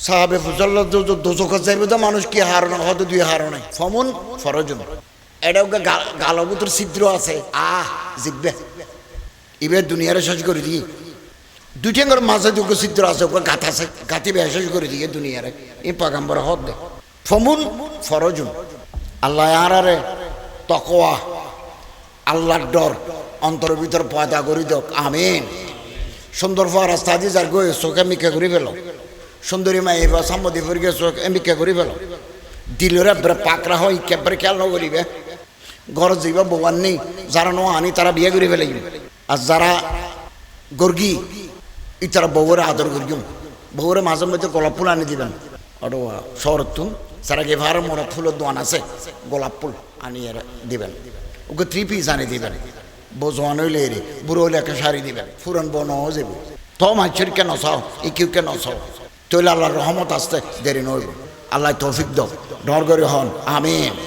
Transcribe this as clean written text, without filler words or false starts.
সাহাবে ফুসল্লা দোজক যাইব তো মানুষ কি হারণ হয়তো দুই হারণ ফমন ফরজন এটা গালো ভিতর ছিদ্র আছে জিব্বে ইবে দুনিয়ারে শেষ করে দিয়ে দুইটা করে মাঝে দুটো ছিদ্র আছে ওকে গাত আছে গাতি বে শেষ করে দিয়ে দুনিয়ারে এই পাগাম্বর হদ দে ফমুন ফরজুন আল্লাহ আরে তকওয়া আল্লাহর ডর অন্তরের ভিতর পয়দা করি দক আমিন সুন্দর রাস্তা দিয়ে যার গই চোখে মিকা করে ফেলো সুন্দরী মা এবার সাম্মতি ফরিকে চোখ মিকা করে ফেলো দিলরে পাকরা হয় কেবারে খেয়াল নকরিবে ঘর যাইবা বউয়ার নেই যারা নো আনি তারা বিয়ে করে ফেলে আর যারা গর্গি তারা বউরে আদর করিম বউরে মাঝে মধ্যে গোলাপ ফুল আনি দিবেন অটো শহর তুন সারা গেভার মোড়া ফুলের দোয়ান আছে গোলাপ ফুল আনিয়ে দিবেন ওকে 3 পিস আনি দিবেন বউ জোয়ান হইলে এরে বুড়ো হইলে একটা শাড়ি দিবেন ফুরন বন যাবে তো মানুষের কেন চাও কেউ কেন চাও তৈলে আল্লাহর রহমত আসতে দেরি নইব আল্লাহ তৌফিক দাও ডর করে হন আমিন।